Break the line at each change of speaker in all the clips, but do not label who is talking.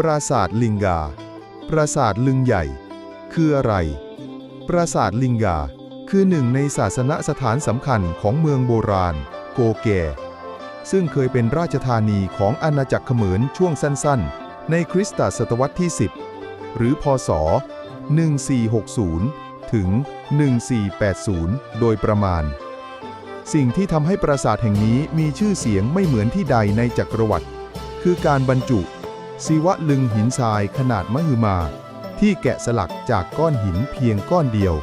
ปราสาทลิงกาปราสาทลึงใหญ่คืออะไรปราสาทลิงกาคือหนึ่งในศาสนสถานสำคัญของเมืองโบราณโกแกซึ่งเคยเป็นราชธานีของอาณาจักรเขมรช่วงสั้นๆในคริสตศตวรรษที่ 10 หรือพศ 1460 ถึง 1480 โดยประมาณสิ่งที่ทำให้ปราสาทแห่งนี้มีชื่อเสียงไม่เหมือนที่ใดในจักรวรรดิคือการบรรจุศิวลึงหินทรายขนาดมหึมาที่แกะสลักจากก้อนหินเพียงก้อนเดียว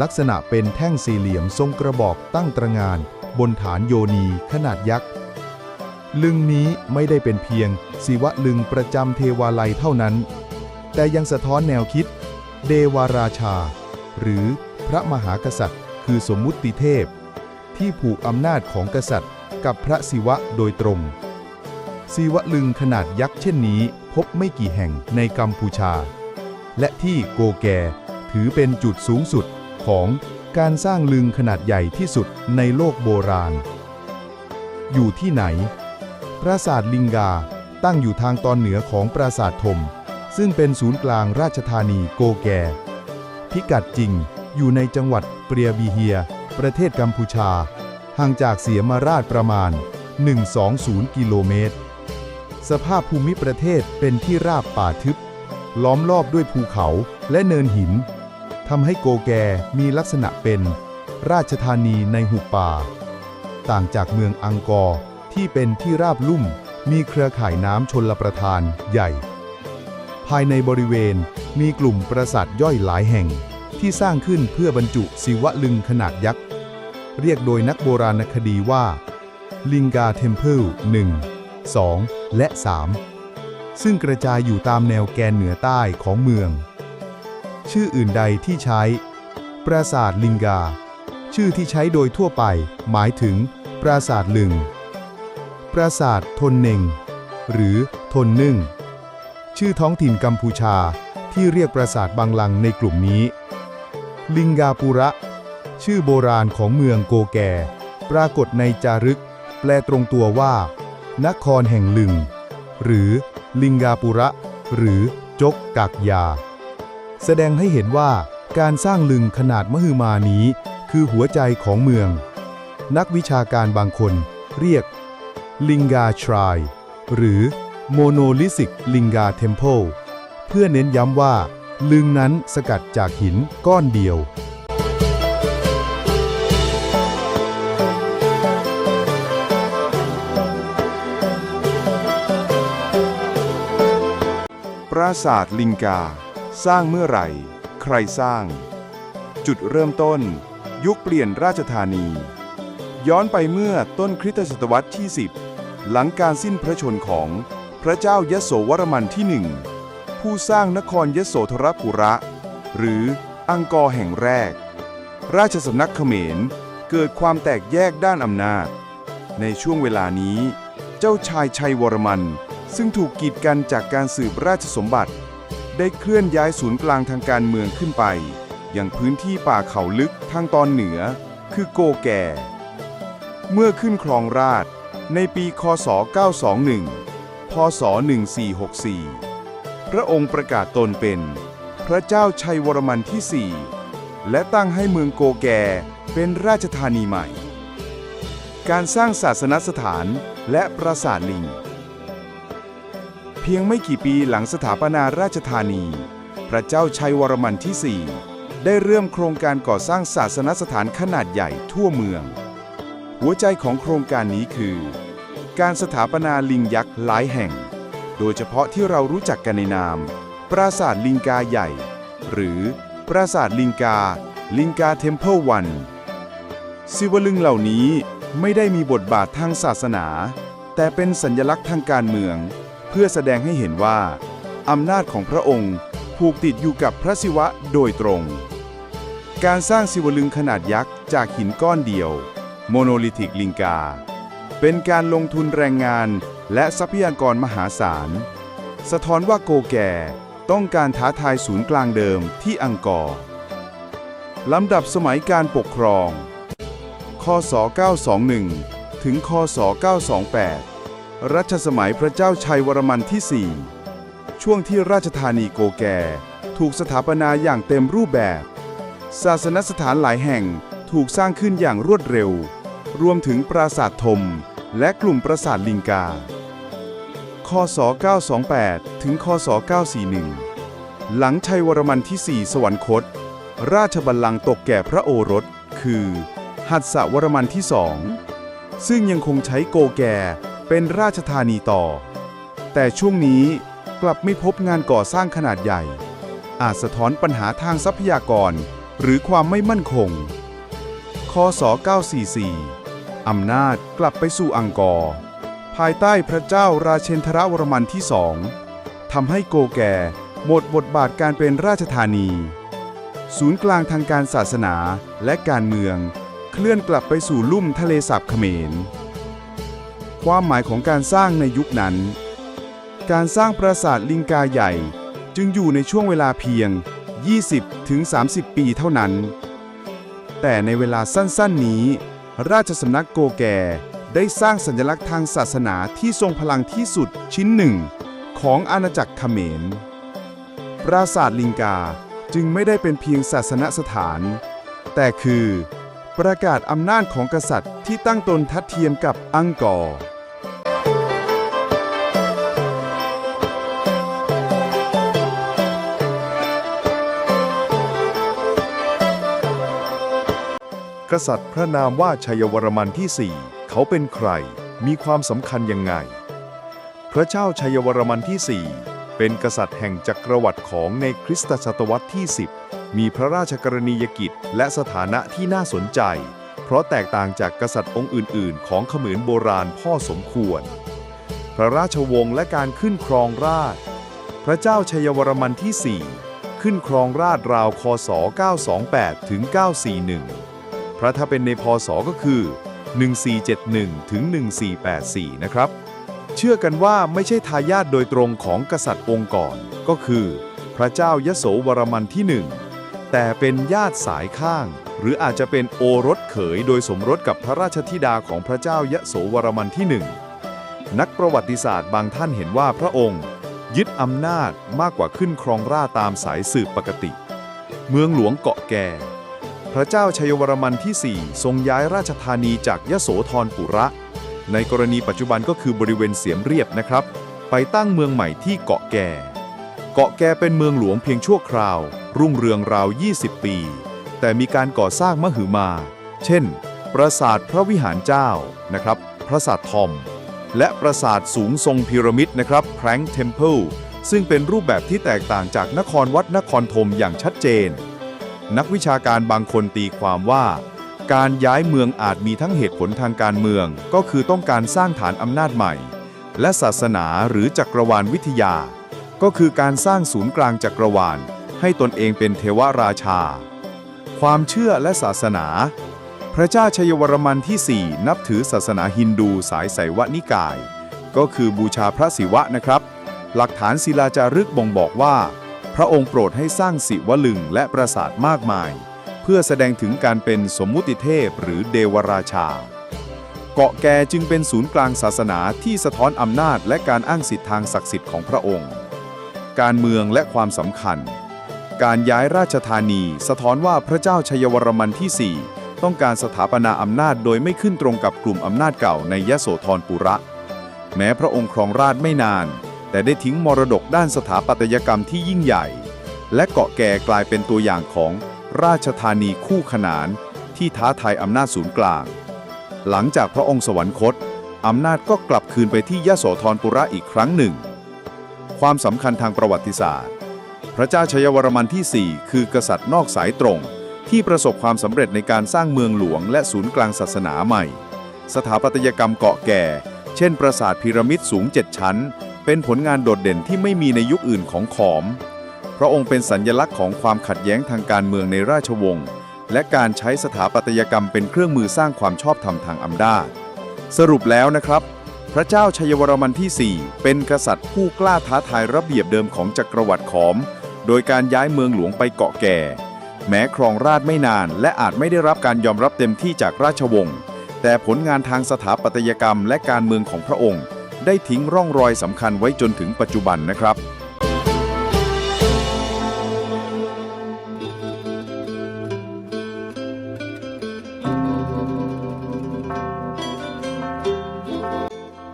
ลักษณะเป็นแท่งสี่เหลี่ยมทรงกระบอกตั้งตระหง่านบนฐานโยนีขนาดยักษ์ลึงนี้ไม่ได้เป็นเพียงศิวลึงประจำเทวาลัยเท่านั้นแต่ยังสะท้อนแนวคิดเดวาราชาหรือพระมหากษัตริย์คือสมมุติเทพที่ผูกอำนาจของกษัตริย์กับพระศิวะโดยตรงศิวลึงขนาดยักษ์เช่นนี้พบไม่กี่แห่งในกัมพูชาและที่โกแกถือเป็นจุดสูงสุดของการสร้างลึงขนาดใหญ่ที่สุดในโลกโบราณอยู่ที่ไหนปราสาทลิงกาตั้งอยู่ทางตอนเหนือของปราสาทธมซึ่งเป็นศูนย์กลางราชธานีโกแกพิกัดจริงอยู่ในจังหวัดเปรียบีเฮียประเทศกัมพูชาห่างจากเสียมราชประมาณ 120 กิโลเมตรสภาพภูมิประเทศเป็นที่ราบป่าทึบล้อมรอบด้วยภูเขาและเนินหินทำให้โกแกมีลักษณะเป็นราชธานีในหุบป่าต่างจากเมืองอังกอร์ที่เป็นที่ราบลุ่มมีเครือข่ายน้ำชลประทานใหญ่ภายในบริเวณมีกลุ่มปราสาทย่อยหลายแห่งที่สร้างขึ้นเพื่อบรรจุศิวลึงขนาดยักษ์เรียกโดยนักโบราณคดีว่าลิงกาเทมเพล 1 2 และ 3 ซึ่งกระจายอยู่ตามแนวแกนเหนือใต้ของเมืองชื่ออื่นใดที่ใช้ปราสาทลิงกาชื่อที่ใช้โดยทั่วไปหมายถึงปราสาทลึงปราสาททนเน่งหรือทนนึ่งชื่อท้องถิ่นกัมพูชาที่เรียกปราสาทบางลังในกลุ่มนี้ลิงกาปุระชื่อโบราณของเมืองโกแกปรากฏในจารึกแปลตรงตัวว่านครแห่งลึงหรือลิงกาปุระหรือจกกักยาแสดงให้เห็นว่าการสร้างลึงขนาดมหึมานี้คือหัวใจของเมืองนักวิชาการบางคนเรียกลิงกาทรายหรือโมโนลิสิกลิงกาเทมเพลเพื่อเน้นย้ำว่าลึงนั้นสกัดจากหินก้อนเดียว
ปราสาทลิงกาสร้างเมื่อไหร่ใครสร้างจุดเริ่มต้นยุคเปลี่ยนราชธานีย้อนไปเมื่อต้นคริสตศตวรรษที่ 10 หลังการสิ้นพระชนม์ของพระเจ้ายโสวรมันที่ 1 ผู้สร้างนครยโสธรปุระหรืออังกอร์แห่งแรกราชสำนักเขมรเกิดความแตกแยกด้านอำนาจในช่วงเวลานี้เจ้าชายชัยวรมันซึ่งถูกกีดกันจากการสืบราชสมบัติได้เคลื่อนย้ายศูนย์กลางทางการเมืองขึ้นไปยังพื้นที่ป่าเขาลึกทางตอนเหนือคือโกแกเมื่อขึ้นครองราชย์ในปีคศ 921 พศ 1464 พระองค์ประกาศตนเป็นพระเจ้าชัยวรมันที่ 4 และตั้งให้เมืองโกแกเป็นราชธานีใหม่การสร้างศาสนสถานและปราสาทลิงเพียงไม่กี่ปีหลังสถาปนาราชธานีพระเจ้าชัยวรมันที่ 4 ได้เริ่มโครงการก่อสร้างศาสนสถานขนาดใหญ่ทั่วเมืองหัวใจของโครงการนี้คือการสถาปนาลิงยักษ์หลายแห่งโดยเฉพาะที่เรารู้จักกันในนามปราสาทลิงกาใหญ่หรือปราสาทลิงกาเทมเพลวันศิวลึงเหล่านี้ไม่ได้มีบทบาททางศาสนาแต่เป็นสัญลักษณ์ทางการเมืองเพื่อแสดงให้เห็นว่าอำนาจของพระองค์ผูกติดอยู่กับพระศิวะโดยตรงการสร้างศิวลึงขนาดยักษ์จากหินก้อนเดียวโมโนลิธิกลิงกาเป็นการลงทุนแรงงานและทรัพยากรมหาศาลสะท้อนว่าโกแกต้องการท้าทายศูนย์กลางเดิมที่อังกอร์ลำดับสมัยการปกครองคศ 921 ถึงคศ 928 รัชสมัยพระเจ้าชัยวรมันที่ 4 ช่วงที่ราชธานีโกแก่ถูกสถาปนาอย่างเต็มรูปแบบ ศาสนสถานหลายแห่งถูกสร้างขึ้นอย่างรวดเร็ว รวมถึงปราสาทธมและกลุ่มปราสาทลิงกา คศ 928 ถึง คศ 941 หลังชัยวรมันที่ 4 สวรรคต ราชบัลลังก์ตกแก่พระโอรส คือ หัสสวรมันที่ 2 ซึ่งยังคงใช้โกแก่เป็นราชธานีต่อ แต่ช่วงนี้กลับไม่พบงานก่อสร้างขนาดใหญ่ อาจสะท้อนปัญหาทางทรัพยากรหรือความไม่มั่นคง คศ 944 อำนาจกลับไปสู่อังกอร์ ภายใต้พระเจ้าราเชนทรวรมันที่ 2 ทำให้โกแก่หมดบทบาทการเป็นราชธานี ศูนย์กลางทางการศาสนาและการเมืองเคลื่อนกลับไปสู่ลุ่มทะเลสาบเขมร ความหมายของการสร้างในยุคนั้น การสร้างปราสาทลิงกาใหญ่จึงอยู่ในช่วงเวลาเพียง 20-30 ปีเท่านั้น แต่ในเวลาสั้นๆนี้ ราชสำนักโกแก่ได้สร้างสัญลักษณ์ทางศาสนาที่ทรงพลังที่สุดชิ้นหนึ่งของอาณาจักรเขมร ปราสาทลิงกาจึงไม่ได้เป็นเพียงศาสนสถาน แต่คือประกาศอำนาจของกษัตริย์ที่ตั้งตนทัดเทียมกับอังกอร์
กษัตริย์พระนามว่าชัยวรมันที่ 4 เขาเป็นใคร มีความสำคัญยังไง พระเจ้าชัยวรมันที่ 4 เป็นกษัตริย์แห่งจักรวรรดิของในคริสตศตวรรษที่ 10 มีพระราชกรณียกิจและสถานะที่น่าสนใจ เพราะแตกต่างจากกษัตริย์องค์อื่น ๆ ของเขมรโบราณพ่อสมควร พระราชวงศ์และการขึ้นครองราชย์พระเจ้าชัยวรมันที่ 4 ขึ้นครองราชย์ราวคศ 928 ถึง 941 พระถ้าเป็นในพศก็คือ 1471 ถึง 1484 นะครับ เชื่อกันว่าไม่ใช่ทายาทโดยตรงของกษัตริย์องค์ก่อน ก็คือพระเจ้ายโสวรมันที่ 1 แต่เป็นญาติสายข้าง หรืออาจจะเป็นโอรสเขยโดยสมรสกับพระราชธิดาของพระเจ้ายโสวรมันที่ 1 นักประวัติศาสตร์บางท่านเห็นว่าพระองค์ยึดอำนาจมากกว่าขึ้นครองราชย์ตามสายสืบปกติ เมืองหลวงเกาะแก่ พระเจ้าชัยวรมันที่ 4 ทรงย้ายราชธานีจากยโสธรปุระ ในกรณีปัจจุบันก็คือบริเวณเสียมเรียบนะครับ ไปตั้งเมืองใหม่ที่เกาะแก่ เกาะแก่เป็นเมืองหลวงเพียงชั่วคราว รุ่งเรืองราว 20 ปี แต่มีการก่อสร้างมหึมา เช่น ปราสาทพระวิหารเจ้านะครับ ปราสาททอม และปราสาทสูงทรงพีระมิดนะครับแพร้งเทมเพิลซึ่งเป็นรูปแบบที่แตกต่างจากนครวัดนครธมอย่างชัดเจน นักวิชาการบางคนตีความว่าการย้ายเมืองอาจมีทั้งเหตุผลทางการเมืองก็คือต้องการสร้างฐานอำนาจใหม่และศาสนาหรือจักรวาลวิทยาก็คือการสร้างศูนย์กลางจักรวาลให้ตนเองเป็นเทวราชาความเชื่อและศาสนาพระเจ้าชัยวรมันที่ 4 นับถือศาสนาฮินดูสายไสยวนิกายก็คือบูชาพระศิวะนะครับหลักฐานศิลาจารึกบ่งบอกว่าพระองค์โปรดให้สร้างศิวลึงและปราสาทมากมายเพื่อแสดงถึงการเป็นสมมุติเทพหรือเดวราชาเกาะแก่จึงเป็นศูนย์กลางศาสนาที่สะท้อนอำนาจและการอ้างสิทธิทางศักดิ์สิทธิ์ของพระองค์การเมืองและความสำคัญการย้ายราชธานีสะท้อนว่าพระเจ้าชัยวรมันที่ 4 ต้องการสถาปนาอำนาจโดยไม่ขึ้นตรงกับกลุ่มอำนาจเก่าในยโสธรปุระ แม้พระองค์ครองราชย์ไม่นานแต่ได้ทิ้งมรดกด้านสถาปัตยกรรมที่ยิ่งใหญ่และเกาะแก่กลายเป็นตัวอย่างของราชธานีคู่ขนานที่ท้าทายอำนาจศูนย์กลางหลังจากพระองค์สวรรคตอำนาจก็กลับคืนไปที่ยโสธรปุระอีกครั้งหนึ่งความสำคัญทางประวัติศาสตร์พระเจ้าชัยวรมันที่ 4 คือกษัตริย์นอกสายตรงที่ประสบความสำเร็จในการสร้างเมืองหลวงและศูนย์กลางศาสนาใหม่สถาปัตยกรรมเกาะแก่เช่นปราสาทพีระมิดสูง 7 ชั้นเป็นผลงานโดดเด่นที่ไม่มีในยุคอื่นของขอมพระองค์เป็นสัญลักษณ์ของความขัดแย้งทางการเมืองในราชวงศ์และการใช้สถาปัตยกรรมเป็นเครื่องมือสร้างความชอบธรรมทางอำนาจสรุปแล้วนะครับพระเจ้าชัยวรมันที่ 4 เป็นกษัตริย์ผู้กล้าท้าทายระเบียบเดิมของจักรวรรดิขอมโดยการย้ายเมืองหลวงไปเกาะแก่แม้ครองราชย์ไม่นานและอาจไม่ได้รับการยอมรับเต็มที่จากราชวงศ์แต่ผลงานทางสถาปัตยกรรมและการเมืองของพระองค์ได้ทิ้งร่องรอยสำคัญไว้จนถึงปัจจุบันนะครับ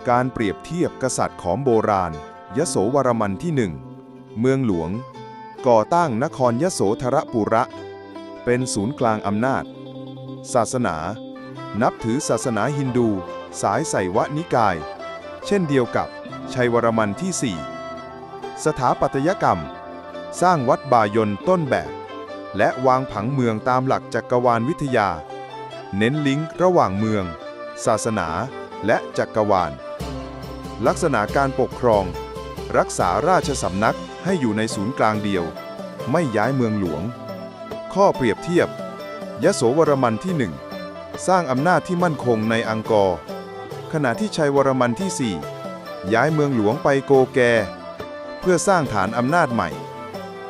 การเปรียบเทียบกษัตริย์ของโบราณยโสวรมันที่หนึ่งเมืองหลวงก่อตั้งนครยโสธรปุระเป็นศูนย์กลางอำนาจศาสนานับถือศาสนาฮินดูสายไสยวนิกายเช่นเดียวกับชัยวรมันที่ 4 สถาปัตยกรรมสร้างวัดบายนต้นแบบและวางผังเมืองตามหลักจักรวาลวิทยาเน้นลิงก์ระหว่างเมืองศาสนาและจักรวาลลักษณะการปกครองรักษาราชสำนักให้อยู่ในศูนย์กลางเดียวไม่ย้ายเมืองหลวงข้อเปรียบเทียบยโสวรมันที่ 1 สร้างอำนาจที่มั่นคงในอังกอร์ขณะที่ชัยวรมันที่ 4 ย้ายเมืองหลวงไปโกแกเพื่อสร้างฐานอำนาจใหม่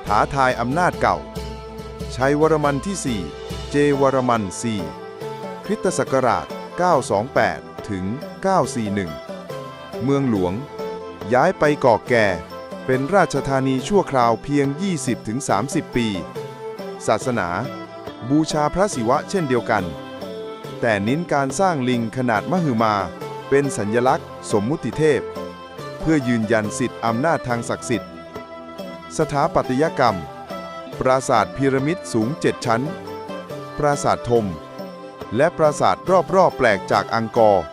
ท้าทายอำนาจเก่าชัยวรมันที่ 4 เจวรมัน 4 คริสตศักราช 928 ถึง 941 เมืองหลวงย้ายไปเกาะแก่เป็นราชธานีชั่วคราวเพียง 20-30 ปี ศาสนาบูชาพระศิวะเช่นเดียวกันแต่เน้นการสร้างลิงขนาดมหึมาเป็นสัญลักษณ์สมมุติเทพเพื่อยืนยันสิทธิอำนาจทางศักดิ์สิทธิ์สถาปัตยกรรมปราสาทพีระมิดสูง 7 ชั้นปราสาทธมและปราสาทรอบๆแปลกจากอังกอร์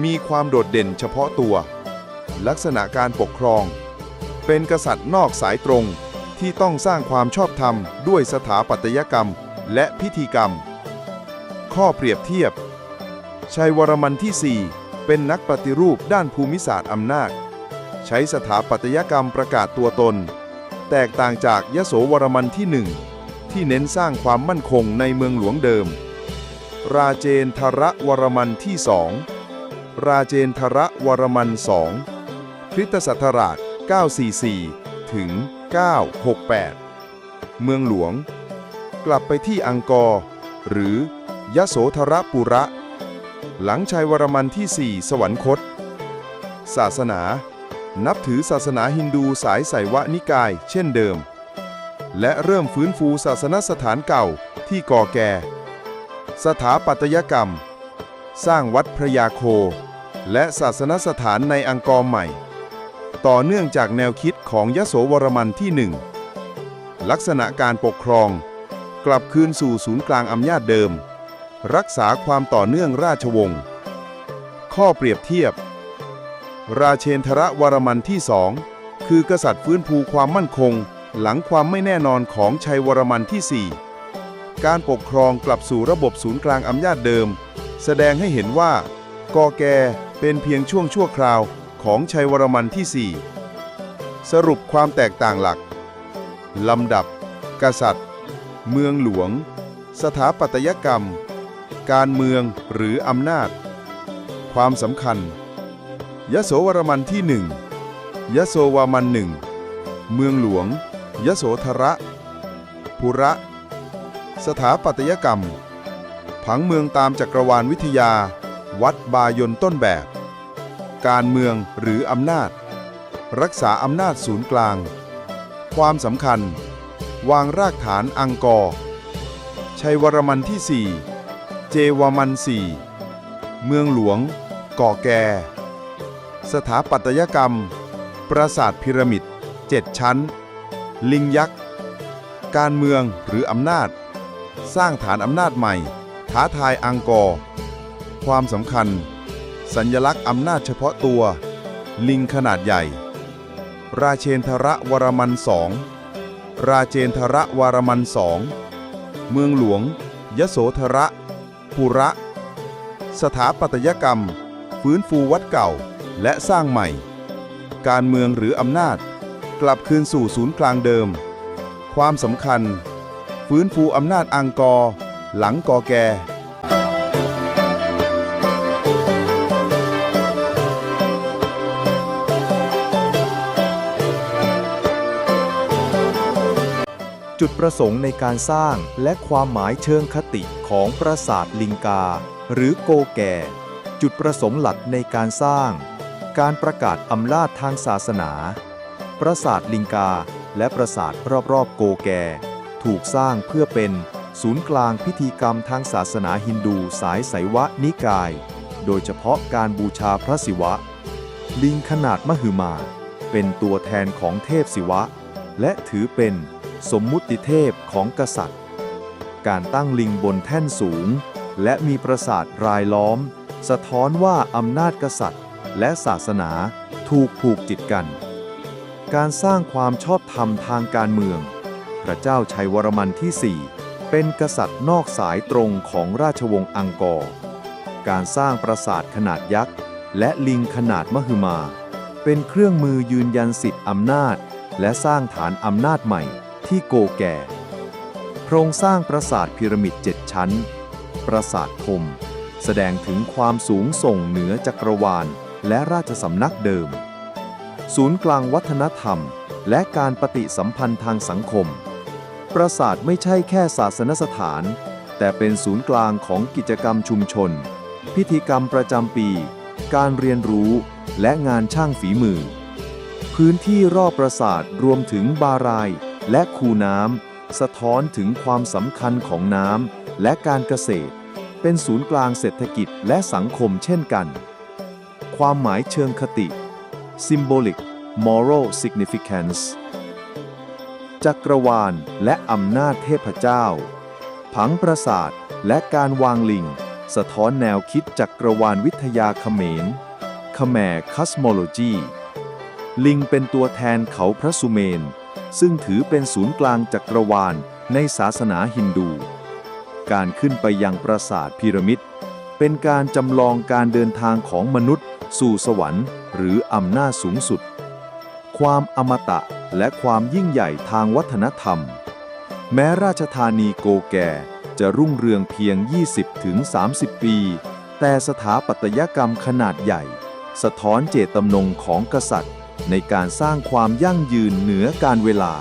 มีความโดดเด่นเฉพาะตัวลักษณะการปกครองเป็นกษัตริย์นอกสายตรงที่ต้องสร้างความชอบธรรมด้วยสถาปัตยกรรมและพิธีกรรมข้อเปรียบเทียบชัยวรมันที่ 4 เป็นนักปฏิรูปด้านภูมิศาสตร์อำนาจใช้สถาปัตยกรรมประกาศตัวตนแตกต่างจากยโสวรมันที่ 1 ที่เน้นสร้างความมั่นคงในเมืองหลวงเดิมราเจนทรวรมันที่ 2 ราเจนทรวรมัน 2 คริสตศักราช 944 ถึง 968 เมืองหลวงกลับไปที่อังกอร์หรือยโสธรปุระหลังชัยวรมันที่ 4 สวรรคตศาสนานับถือศาสนาฮินดูสายไสยวนิกายเช่นเดิมและเริ่มฟื้นฟูศาสนสถานเก่าที่ก่อแก่สถาปัตยกรรมสร้างวัดพระยาโคและศาสนสถานในอังกอร์ใหม่ต่อเนื่องจากแนวคิดของยโสวรมันที่ 1 ลักษณะการปกครองกลับคืนสู่ศูนย์กลางอำนาจเดิมรักษาความต่อเนื่องราชวงศ์ข้อเปรียบเทียบราเชนทรวรมันที่ 2 คือกษัตริย์ฟื้นฟูความมั่นคงหลังความไม่แน่นอนของชัยวรมันที่ 4 การปกครองกลับสู่ระบบศูนย์กลางอำนาจเดิมแสดงให้เห็นว่ากอแกเป็นเพียงช่วงชั่วคราวของชัยวรมันที่ 4 สรุปความแตกต่างหลักลำดับกษัตริย์เมืองหลวงสถาปัตยกรรมการเมืองหรืออำนาจความสำคัญยโสวรมันที่ 1 ยโสวามัน 1 เมืองหลวงยโสธรปุระสถาปัตยกรรมผังเมืองตามจักรวาลวิทยาวัดบายนต้นแบบการเมืองหรืออำนาจรักษาอำนาจศูนย์กลางความสำคัญวางรากฐานอังกอร์ชัยวรมันที่ 4 เจวมัน 4 เมืองหลวงก่อแกสถาปัตยกรรมปราสาทพีระมิด 7 ชั้นลิงยักษ์การเมืองหรืออำนาจสร้างฐานอำนาจใหม่ท้าทายอังกอร์ความสำคัญสัญลักษณ์อำนาจเฉพาะตัวลิงขนาดใหญ่ราเชนทรวรมัน 2 ราเจนทรวรมัน 2 เมืองหลวงยโสธรปุระสถาปัตยกรรมฟื้นฟูวัดเก่าและสร้างใหม่การเมืองหรืออำนาจกลับคืนสู่ศูนย์กลางเดิมความสำคัญฟื้นฟูอำนาจอังกอร์หลังกอแก
จุดประสงค์ในการสร้างและความหมายเชิงคติของปราสาทลิงกาหรือโกแก่จุดประสงค์หลักในการสร้างการประกาศอำนาจทางศาสนาปราสาทลิงกาและปราสาทรอบๆโกแก่ถูกสร้างเพื่อเป็นศูนย์กลางพิธีกรรมทางศาสนาฮินดูสายไสยวนิกาย โดยเฉพาะการบูชาพระศิวะ ลิงขนาดมหึมาเป็นตัวแทนของเทพศิวะและถือเป็นสมมุติเทพของกษัตริย์การตั้งลิงบนแท่นสูงและมีปราสาทรายล้อมสะท้อนว่าอำนาจกษัตริย์และศาสนาถูกผูกติดกันการสร้างความชอบธรรมทางการเมืองพระเจ้าชัยวรมันที่ 4เป็นกษัตริย์นอกสายตรงของราชวงศ์อังกอร์การสร้างปราสาทขนาดยักษ์และลิงขนาดมหึมาเป็นเครื่องมือยืนยันสิทธิอำนาจและสร้างฐานอำนาจใหม่ที่โกแก่โครงสร้างปราสาทพีระมิด7 ชั้นปราสาทธมแสดงถึงความสูงส่งเหนือจักรวาลและราชสำนักเดิมศูนย์กลางวัฒนธรรมและการปฏิสัมพันธ์ทางสังคมปราสาทไม่ใช่แค่ศาสนสถานแต่เป็นศูนย์กลางของกิจกรรมชุมชนพิธีกรรมประจำปีการเรียนรู้และงานช่างฝีมือพื้นที่รอบปราสาทรวมถึงบารายและคูน้ำสะท้อนถึงความสำคัญของน้ำและการเกษตรเป็นศูนย์กลางเศรษฐกิจและสังคมเช่นกันความหมายเชิงคติ Symbolic Moral Significance จักรวาลและอำนาจเทพเจ้าผังปราสาทและการวางลิงสะท้อนแนวคิดจักรวาลวิทยาเขมร Khmer Cosmology ลิงเป็นตัวแทนเขาพระสุเมนซึ่งถือเป็นศูนย์กลางจักรวาลในศาสนาฮินดูการขึ้นไปยังปราสาทพีระมิดเป็นการจำลองการเดินทางของมนุษย์สู่สวรรค์หรืออำนาจสูงสุดความอมตะและความยิ่งใหญ่ทางวัฒนธรรมแม้ราชธานีโกแก่จะรุ่งเรืองเพียง 20-30 ปีแต่สถาปัตยกรรมขนาดใหญ่สะท้อนเจตจำนงของกษัตริย์ในการสร้างความยั่งยืนเหนือการเวลา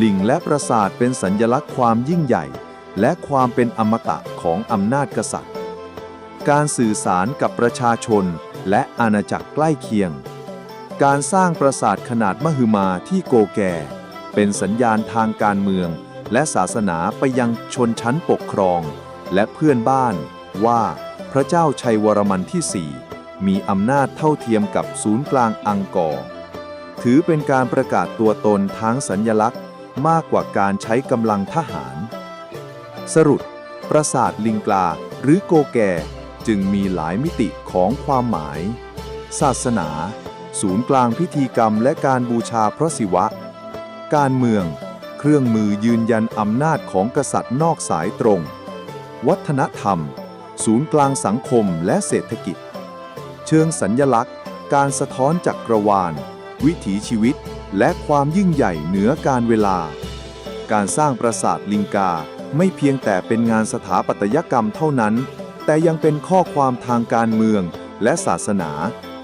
ลิงและปราสาทเป็นสัญลักษณ์ความยิ่งใหญ่และความเป็นอมตะของอำนาจกษัตริย์การสื่อสารกับประชาชนและอาณาจักรใกล้เคียงการสร้างปราสาทขนาดมหึมาที่โกแก่เป็นสัญญาณทางการเมืองและศาสนาไปยังชนชั้นปกครองและเพื่อนบ้านว่าพระเจ้าชัยวรมันที่ 4มีอำนาจเท่าเทียมกับศูนย์กลางอังกอร์ถือเป็นการประกาศตัวตนทางสัญลักษณ์มากกว่าการใช้กำลังทหารสรุปปราสาทลิงกาหรือโกแก่จึงมีหลายมิติของความหมายศาสนาศูนย์กลางพิธีกรรมและการบูชาพระศิวะการเมืองเครื่องมือยืนยันอำนาจของกษัตริย์นอกสายตรงวัฒนธรรมศูนย์กลางสังคมและเศรษฐกิจเชิงสัญลักษณ์การสะท้อนจักรวาลวิถีชีวิตและความยิ่งใหญ่เหนือการเวลาการสร้างปราสาทลิงกาไม่เพียงแต่เป็นงานสถาปัตยกรรมเท่านั้นแต่ยังเป็นข้อความทางการเมืองและศาสนา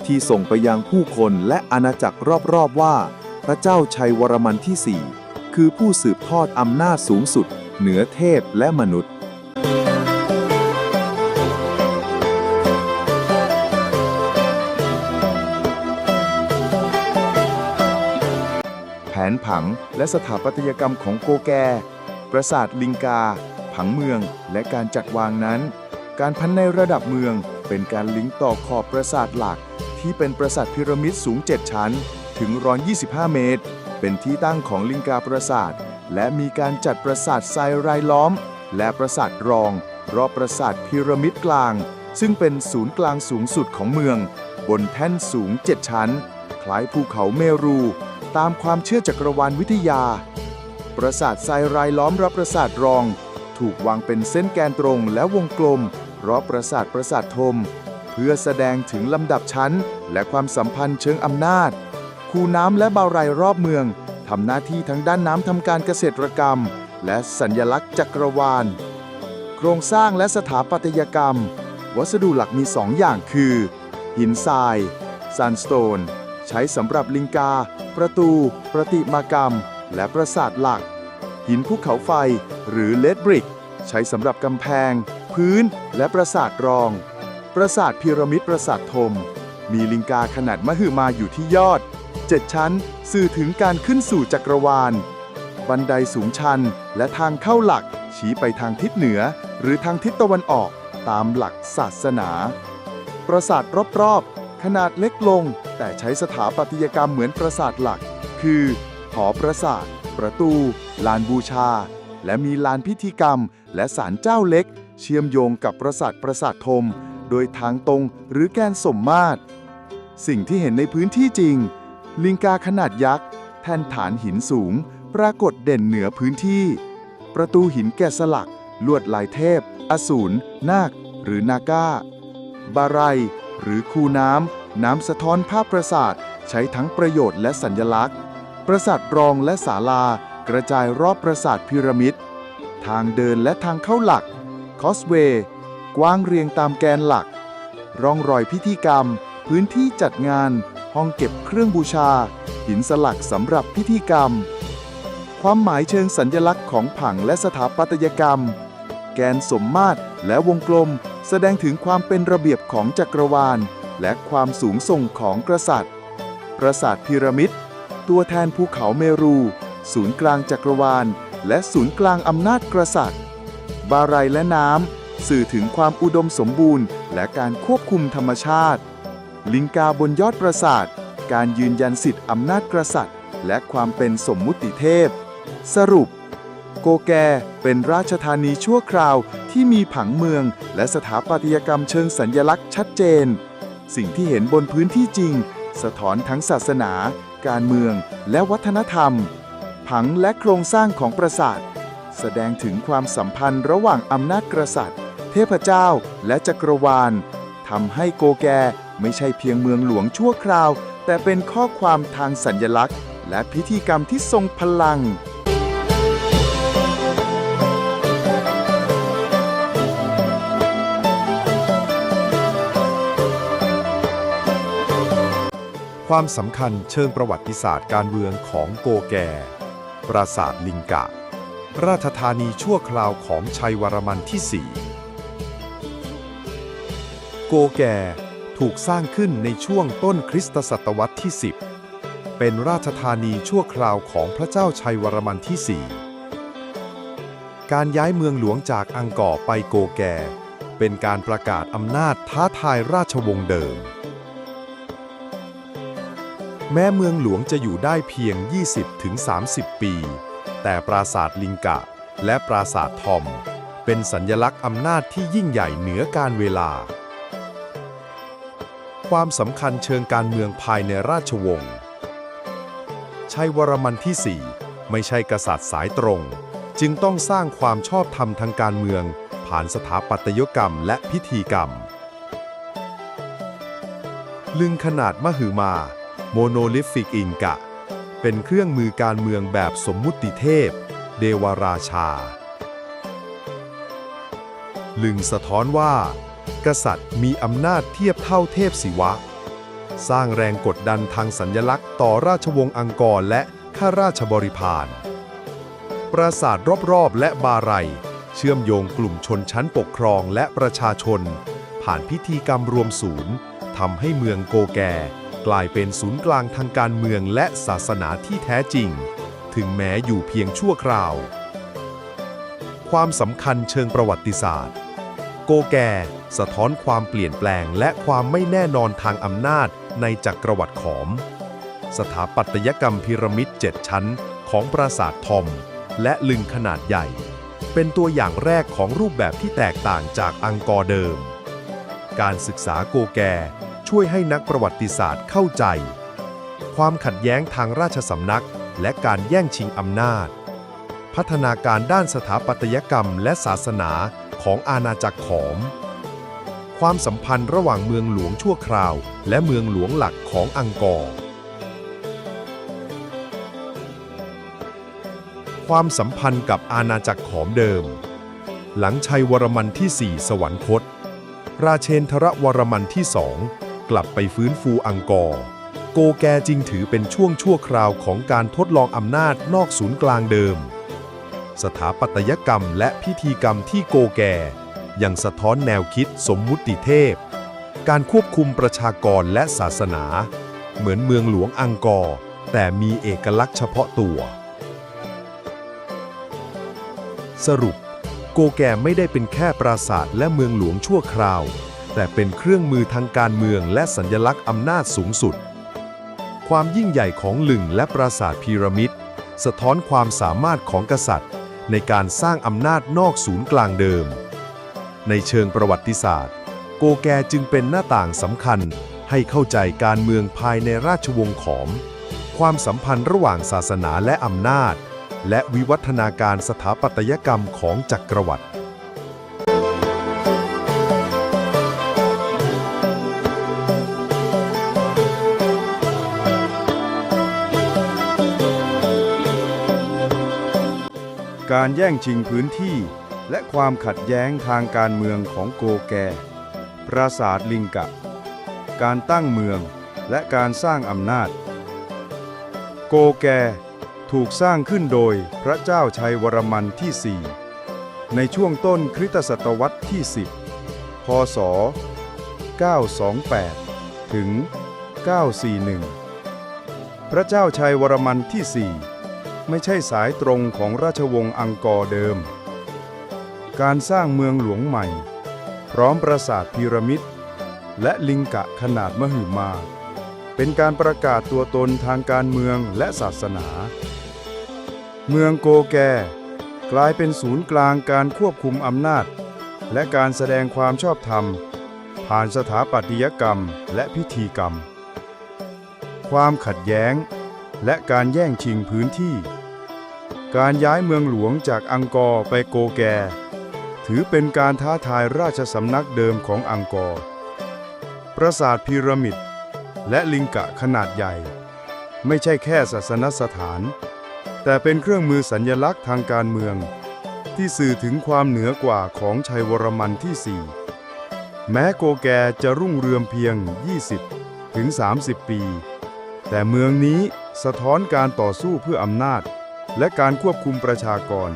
ที่ส่งไปยังผู้คนและอาณาจักรรอบๆว่าพระเจ้าชัยวรมันที่ 4คือผู้สืบทอดอำนาจสูงสุดเหนือเทพและมนุษย์
แผนผังและสถาปัตยกรรมของโกแกปราสาทลิงกาผังเมืองและการจัดวางนั้นการพันในระดับเมืองเป็นการลิงก์ต่อขอบปราสาทหลักที่เป็นปราสาทพีระมิดสูง 7 ชั้นถึง 125 เมตรเป็นที่ตั้งของลิงกาปราสาทและมีการจัดปราสาททรายรายล้อมและปราสาทรองรอบปราสาทพีระมิดกลางซึ่งเป็นศูนย์กลางสูงสุดของเมืองบนแท่นสูง 7 ชั้นคล้ายภูเขาเมรูตามความเชื่อจักรวาลวิทยาปราสาททรายรายล้อมรอบปราสาทรองถูกวางเป็นเส้นแกนตรงและวงกลมรอบปราสาทธมเพื่อแสดงถึงลำดับชั้นและความสัมพันธ์เชิงอำนาจคูน้ำและบารายรอบเมืองทำหน้าที่ทั้งด้านน้ำทำการเกษตรกรรมและสัญลักษณ์จักรวาลโครงสร้างและสถาปัตยกรรมวัสดุหลักมี2 อย่างคือหินทรายซันสโตนใช้สำหรับลิงกาประตูประติมากรรมและปราสาทหลักหินภูเขาไฟหรือเลดบริกใช้สำหรับกำแพงพื้นและปราสาทรองปราสาทพีระมิดปราสาทธมมีลิงกาขนาดมหึมาอยู่ที่ยอด7 ชั้นสื่อถึงการขึ้นสู่จักรวาลบันไดสูงชันและทางเข้าหลักชี้ไปทางทิศเหนือหรือทางทิศตะวันออกตามหลักศาสนา ปราสาทรอบๆขนาดเล็กลงแต่ใช้สถาปัตยกรรมเหมือนปราสาทหลักคือหอปราสาทประตูลานบูชาและมีลานพิธีกรรมและศาลเจ้าเล็กเชื่อมโยงกับปราสาทธมโดยทางตรงหรือแกนสมมาตรสิ่งที่เห็นในพื้นที่จริงลิงกาขนาดยักษ์แท่นฐานหินสูงปรากฏเด่นเหนือพื้นที่ประตูหินแกะสลักลวดลายเทพอสูรนาคหรือนาก้าบาไรหรือคูน้ำสะท้อนภาพปราสาทใช้ทั้งประโยชน์และสัญลักษณ์ปราสาทรองและศาลากระจายรอบปราสาทพีระมิดทางเดินและทางเข้าหลักคอสเวย์กว้างเรียงตามแกนหลักร่องรอยพิธีกรรมพื้นที่จัดงานห้องเก็บเครื่องบูชาหินสลักสำหรับพิธีกรรมความหมายเชิงสัญลักษณ์ของผังและสถาปัตยกรรมแกนสมมาตรและวงกลมแสดงถึงความเป็นระเบียบของจักรวาลและความสูงส่งของกษัตริย์ปราสาทพีระมิดตัวแทนภูเขาเมรูศูนย์กลางจักรวาลและศูนย์กลางอำนาจกษัตริย์บาไรและน้ำสื่อถึงความอุดมสมบูรณ์และการควบคุมธรรมชาติลิงกาบนยอดปราสาทการยืนยันสิทธิอำนาจกษัตริย์และความเป็นสมมุติเทพสรุปโกแกเป็นราชธานีชั่วคราวที่มีผังเมืองและสถาปัตยกรรมเชิงสัญลักษณ์ชัดเจนสิ่งที่เห็นบนพื้นที่จริงสะท้อนทั้งศาสนาการเมืองและวัฒนธรรมผังและโครงสร้างของปราสาทแสดงถึงความสัมพันธ์ระหว่างอำนาจกษัตริย์เทพเจ้าและจักรวาลทำให้โกแกไม่ใช่เพียงเมืองหลวงชั่วคราวแต่เป็นข้อความทางสัญลักษณ์และพิธีกรรมที่ทรงพลัง
ความสำคัญเชิงประวัติศาสตร์การเมืองของโกแกปราสาทลิงกะราชธานีชั่วคราวของชัยวรมันที่ 4 โกแกถูกสร้างขึ้นในช่วงต้นคริสตศตวรรษที่ 10 เป็นราชธานีชั่วคราวของพระเจ้าชัยวรมันที่ 4 การย้ายเมืองหลวงจากอังกอร์ไปโกแกเป็นการประกาศอำนาจท้าทายราชวงศ์เดิมแม้เมืองหลวงจะอยู่ได้เพียง 20-30 ปี แต่ปราสาทลิงกะและปราสาททอมเป็นสัญลักษณ์อำนาจที่ยิ่งใหญ่เหนือการเวลาความสำคัญเชิงการเมืองภายในราชวงศ์ชัยวรมันที่ 4 ไม่ใช่กษัตริย์สายตรงจึงต้องสร้างความชอบธรรมทางการเมืองผ่านสถาปัตยกรรมและพิธีกรรมลึงขนาดมหึมาโมโนลิฟิกอินกะเป็นเครื่องมือการเมืองแบบสมมุติเทพเดวราชาลึงสะท้อนว่ากษัตริย์มีอำนาจเทียบเท่าเทพศิวะสร้างแรงกดดันทางสัญลักษณ์ต่อราชวงศ์อังกอร์และข้าราชบริพารปราสาทรอบๆและบาไรเชื่อมโยงกลุ่มชนชั้นปกครองและประชาชนผ่านพิธีกรรมรวมศูนย์ทำให้เมืองโกแกกลายเป็นศูนย์กลางทางการเมืองและศาสนาที่แท้จริงถึงแม้อยู่เพียงชั่วคราวความสำคัญเชิงประวัติศาสตร์โกแกสะท้อนความเปลี่ยนแปลงและความไม่แน่นอนทางอำนาจในจักรวรรดิขอมสถาปัตยกรรมพีระมิด7 ชั้นของปราสาททอมและลึงขนาดใหญ่เป็นตัวอย่างแรกของรูปแบบที่แตกต่างจากอังกอร์เดิมการศึกษาโกแกช่วยให้นักประวัติศาสตร์เข้าใจความขัดแย้งทางราชสำนักและการแย่งชิงอำนาจพัฒนาการด้านสถาปัตยกรรมและศาสนาของอาณาจักรขอมความสัมพันธ์ระหว่างเมืองหลวงชั่วคราวและเมืองหลวงหลักของอังกอร์ความสัมพันธ์กับอาณาจักรขอมเดิมหลังชัยวรมันที่ 4 สวรรคตราเชนทรวรมันที่ 2 กลับไปฟื้นฟูอังกอร์โกแกจึงถือเป็นช่วงชั่วคราวของการทดลองอำนาจนอกศูนย์กลางเดิมสถาปัตยกรรมและพิธีกรรมที่โกแกยังสะท้อนแนวคิดสมมุติเทพการควบคุมประชากรและศาสนาเหมือนเมืองหลวงอังกอร์แต่มีเอกลักษณ์เฉพาะตัวสรุปโกแกไม่ได้เป็นแค่ปราสาทและเมืองหลวงชั่วคราว
แต่เป็นเครื่องมือทางการเมืองและสัญลักษณ์อำนาจสูงสุด ความยิ่งใหญ่ของลึงและปราสาทพีระมิดสะท้อนความสามารถของกษัตริย์ในการสร้างอำนาจนอกศูนย์กลางเดิม ในเชิงประวัติศาสตร์ โกแกจึงเป็นหน้าต่างสำคัญให้เข้าใจการเมืองภายในราชวงศ์ขอม ความสัมพันธ์ระหว่างศาสนาและอำนาจ และวิวัฒนาการสถาปัตยกรรมของจักรวรรดิ
การแย่งชิงพื้นที่และความขัดแย้งทางการเมืองของโกแก ปราสาทลิงกะ การตั้งเมืองและการสร้างอำนาจ โกแกถูกสร้างขึ้นโดยพระเจ้าชัยวรมันที่ 4 ในช่วงต้นคริสตศตวรรษที่ 10 พ.ศ. 928 ถึง 941 พระเจ้าชัยวรมันที่ 4 ไม่ใช่สายตรงของราชวงศ์อังกอร์เดิม การสร้างเมืองหลวงใหม่ พร้อมปราสาทพีระมิดและลิงกะขนาดมหึมา เป็นการประกาศตัวตนทางการเมืองและศาสนา เมืองโกแกกลายเป็นศูนย์กลางการควบคุมอำนาจและการแสดงความชอบธรรมผ่านสถาปัตยกรรมและพิธีกรรม ความขัดแย้งและการแย่งชิงพื้นที่ การย้ายเมืองหลวงจากอังกอร์ไปโกแกถือเป็นการท้าทายราชสำนักเดิมของอังกอร์ ปราสาทพีระมิดและลิงกะขนาดใหญ่ไม่ใช่แค่ศาสนสถานแต่เป็นเครื่องมือสัญลักษณ์ทางการเมืองที่สื่อถึงความเหนือกว่าของชัยวรมันที่ 4 แม้โกแกจะรุ่งเรืองเพียง 20-30 ปี แต่เมืองนี้สะท้อนการต่อสู้เพื่ออำนาจและการควบคุมประชากร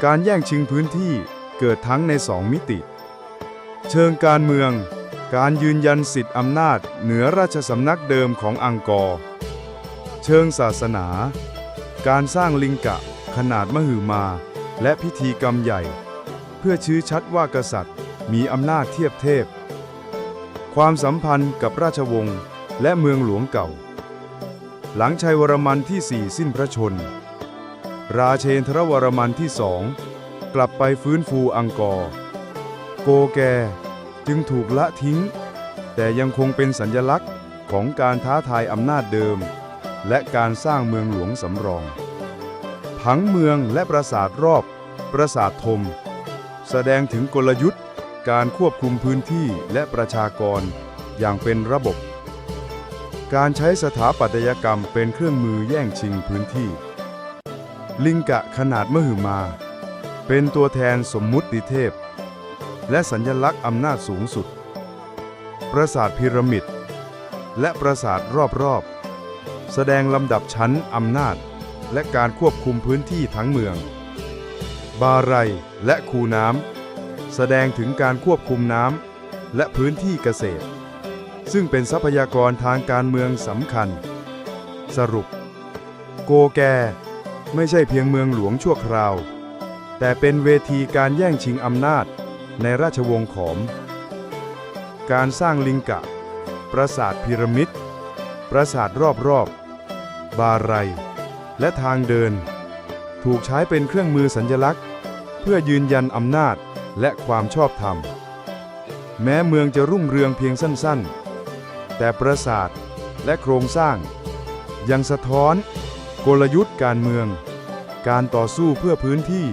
การแย่งชิงพื้นที่เกิดทั้งใน2 มิติ เชิงการเมืองการยืนยันสิทธิอำนาจเหนือราชสำนักเดิมของอังกอร์ เชิงศาสนาการสร้างลิงกะขนาดมหึมาและพิธีกรรมใหญ่เพื่อชี้ชัดว่ากษัตริย์มีอำนาจเทียบเทพ ความสัมพันธ์กับราชวงศ์และเมืองหลวงเก่า หลังชัยวรมันที่ 4 สิ้นพระชนม์ราเชนทรวรมันที่ 2 กลับไปฟื้นฟูอังกอร์ โกแกจึงถูกละทิ้งแต่ยังคงเป็นสัญลักษณ์ของการท้าทายอำนาจเดิมและการสร้างเมืองหลวงสำรอง ผังเมืองและปราสาทรอบปราสาทธมแสดงถึงกลยุทธ์การควบคุมพื้นที่และประชากรอย่างเป็นระบบ การใช้สถาปัตยกรรมเป็นเครื่องมือแย่งชิงพื้นที่ ลิงกะขนาดมหึมา เป็นตัวแทนสมมุติเทพและสัญลักษณ์อำนาจสูงสุด ปราสาทพีระมิดและปราสาทรอบๆแสดงลำดับชั้นอำนาจและการควบคุมพื้นที่ทั้งเมือง บาไรและคูน้ำแสดงถึงการควบคุมน้ำและพื้นที่เกษตรซึ่งเป็นทรัพยากรทางการเมืองสำคัญ สรุป โกแกไม่ใช่เพียงเมืองหลวงชั่วคราวแต่เป็นเวทีการแย่งชิงอำนาจในราชวงศ์ขอม การสร้างลิงกะ ปราสาทพีระมิด ปราสาทรอบๆ บาไรและทางเดินถูกใช้เป็นเครื่องมือสัญลักษณ์เพื่อยืนยันอำนาจและความชอบธรรม แม้เมืองจะรุ่งเรืองเพียงสั้นๆแต่ปราสาทและโครงสร้างยังสะท้อนกลยุทธ์การเมืองการต่อสู้เพื่อพื้นที่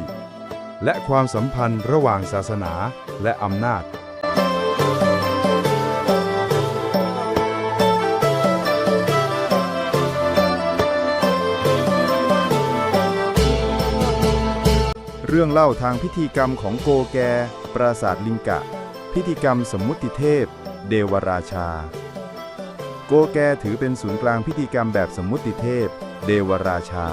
และความสัมพันธ์ระหว่างศาสนาและอำนาจ เรื่องเล่าทางพิธีกรรมของโกแก ปราสาทลิงกะ พิธีกรรมสมมุติเทพ เดวราชา โกแกถือเป็นศูนย์กลางพิธีกรรมแบบสมมุติเทพ เดวราชา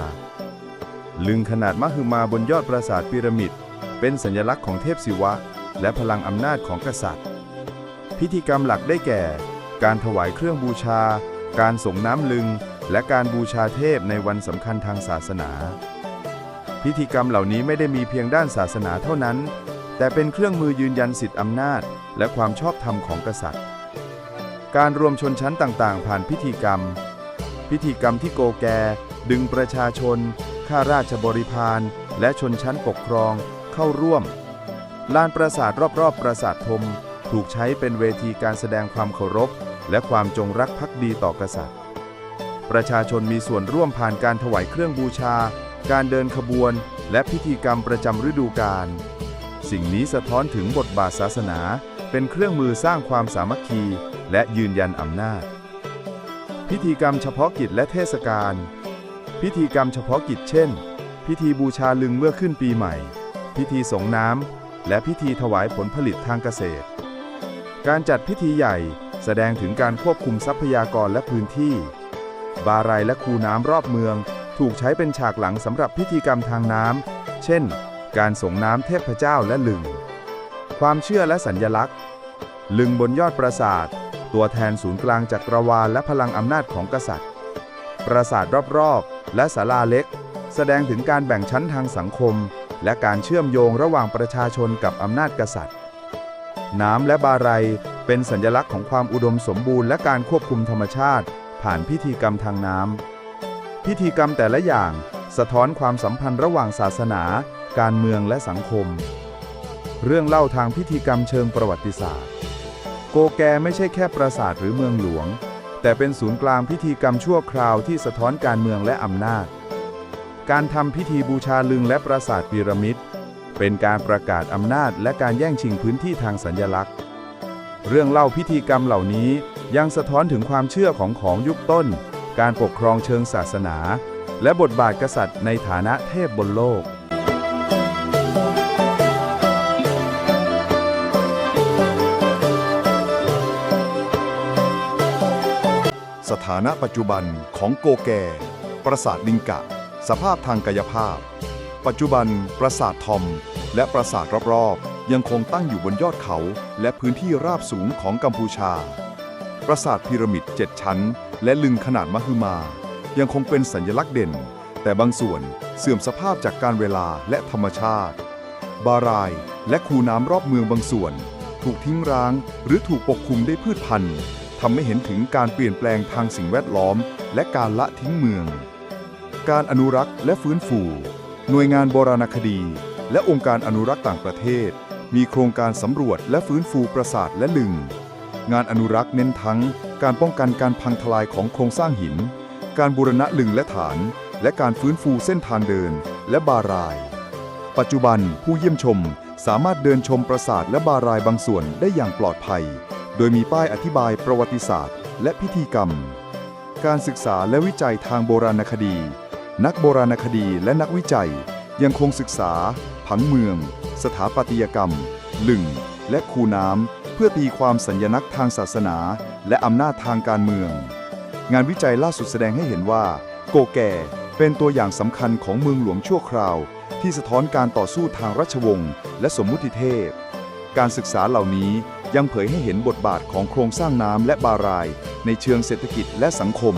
ลึงขนาดมหึมาบนยอดปราสาทพีระมิดเป็นสัญลักษณ์ของเทพศิวะและพลังอำนาจของกษัตริย์ พิธีกรรมหลักได้แก่ การถวายเครื่องบูชา การส่งน้ำลึง และการบูชาเทพในวันสำคัญทางศาสนา พิธีกรรมเหล่านี้ไม่ได้มีเพียงด้านศาสนาเท่านั้นแต่เป็นเครื่องมือยืนยันสิทธิอำนาจ และความชอบธรรมของกษัตริย์ การรวมชนชั้นต่างๆ ผ่านพิธีกรรมที่โกแกดึงประชาชนข้าราชบริพารและชนชั้นปกครองเข้าร่วมลานปราสาทรอบๆปราสาทธมถูกใช้เป็นเวทีการแสดงความเคารพและความจงรักภักดีต่อกษัตริย์ประชาชนมีส่วนร่วมผ่านการถวายเครื่องบูชาการเดินขบวนและพิธีกรรมประจำฤดูกาลสิ่งนี้สะท้อนถึงบทบาทศาสนาเป็นเครื่องมือสร้างความสามัคคีและยืนยันอำนาจพิธีกรรมเฉพาะกิจและเทศกาลพิธีกรรมเฉพาะกิจเช่นพิธีบูชาลึงเมื่อขึ้นปีใหม่พิธีสงน้ำและพิธีถวายผลผลิตทางเกษตรการจัดพิธีใหญ่แสดงถึงการควบคุมทรัพยากรและพื้นที่บารัยและคูน้ำรอบเมืองถูกใช้เป็นฉากหลังสำหรับพิธีกรรมทางน้ำเช่นการส่งน้ำเทพเจ้าและลึงความเชื่อและสัญลักษณ์ลึงบนยอดปราสาทตัวแทนศูนย์กลางจักรวาลและพลังอำนาจของกษัตริย์ปราสาทรอบๆและศาลาเล็กแสดงถึงการแบ่งชั้นทางสังคมและการเชื่อมโยงระหว่างประชาชนกับอำนาจกษัตริย์น้ำและบารัยเป็นสัญลักษณ์ของความอุดมสมบูรณ์และการควบคุมธรรมชาติผ่านพิธีกรรมทางน้ำพิธีกรรมแต่ละอย่างสะท้อนความสัมพันธ์ระหว่างศาสนาการเมืองและสังคมเรื่องเล่าทางพิธีกรรมเชิงประวัติศาสตร์โกแกไม่ใช่แค่ปราสาทหรือเมืองหลวงแต่เป็นศูนย์กลางพิธีกรรมชั่วคราวที่สะท้อนการเมืองและอำนาจการทำพิธีบูชาลึงและปราสาทพีระมิดเป็นการประกาศอำนาจและการแย่งชิงพื้นที่ทางสัญลักษณ์เรื่องเล่าพิธีกรรมเหล่านี้ยังสะท้อนถึงความเชื่อของยุคต้นการปกครองเชิงศาสนาและบทบาทกษัตริย์ในฐานะเทพบนโลก
สถานะปัจจุบันของโกแกปราสาทลิงกะสภาพทางกายภาพปัจจุบันปราสาททอมและปราสาทรอบๆยังคงตั้งอยู่บนยอดเขาและพื้นที่ราบสูงของกัมพูชาปราสาทพีระมิด7ชั้นและลึงขนาดมหึมายังคงเป็นสัญลักษณ์เด่นแต่บางส่วนเสื่อมสภาพจากการเวลาและธรรมชาติบารายและคูน้ำรอบเมืองบางส่วนถูกทิ้งร้างหรือถูกปกคลุมด้วยพืชพันธุ์ทำให้เห็นถึงการเปลี่ยนแปลงทางสิ่งแวดล้อมและการละทิ้งเมืองการอนุรักษ์และฟื้นฟูหน่วยงานโบราณคดีและองค์การอนุรักษ์ต่างประเทศมีโครงการสำรวจและฟื้นฟูปราสาทและลึงงานอนุรักษ์เน้นทั้งการป้องกันการพังทลายของโครงสร้างหินการบูรณะลึงและฐานและการฟื้นฟูเส้นทางเดินและบารายปัจจุบันผู้เยี่ยมชมสามารถเดินชมปราสาทและบารายบางส่วนได้อย่างปลอดภัยโดยมีป้ายอธิบายประวัติศาสตร์และพิธีกรรมการศึกษาและวิจัยทางโบราณคดีนักโบราณคดีและนักวิจัยยังคงศึกษาผังเมืองสถาปัตยกรรมลึงและคูน้ำเพื่อตีความสัญลักษณ์ทางศาสนาและอำนาจทางการเมืองงานวิจัยล่าสุดแสดงให้เห็นว่าโกแกเป็นตัวอย่างสำคัญของเมืองหลวงชั่วคราวที่สะท้อนการต่อสู้ทางราชวงศ์และสมมุติเทพการศึกษาเหล่านี้ยังเผยให้เห็นบทบาทของโครงสร้างน้ำและบารายในเชิงเศรษฐกิจและสังคม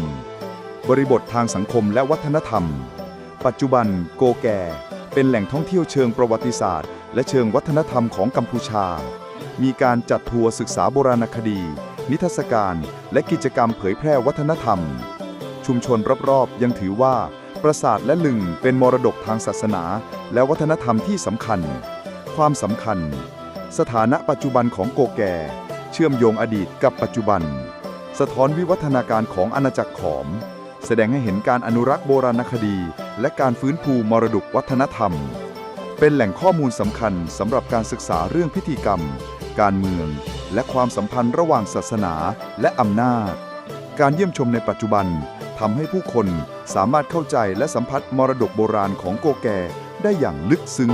บริบททางสังคมและวัฒนธรรมปัจจุบันโกแกเป็นแหล่งท่องเที่ยวเชิงประวัติศาสตร์และเชิงวัฒนธรรมของกัมพูชามีการจัดทัวร์ศึกษาโบราณคดีนิทรรศการและกิจกรรมเผยแพร่วัฒนธรรมชุมชนรอบๆยังถือว่าปราสาทและลึงเป็นมรดกทางศาสนาและวัฒนธรรมที่สำคัญความสำคัญสถานะปัจจุบันของโกแกเชื่อมโยงอดีตกับปัจจุบันสะท้อนวิวัฒนาการของอาณาจักรขอมแสดงให้เห็นการอนุรักษ์โบราณคดีและการฟื้นฟูมรดกวัฒนธรรมเป็นแหล่งข้อมูลสำคัญสำหรับการศึกษาเรื่องพิธีกรรมการเมืองและความสัมพันธ์ระหว่างศาสนาและอำนาจการเยี่ยมชมในปัจจุบันทำให้ผู้คนสามารถเข้าใจและสัมผัสมรดกโบราณของโกแกได้อย่างลึกซึ้ง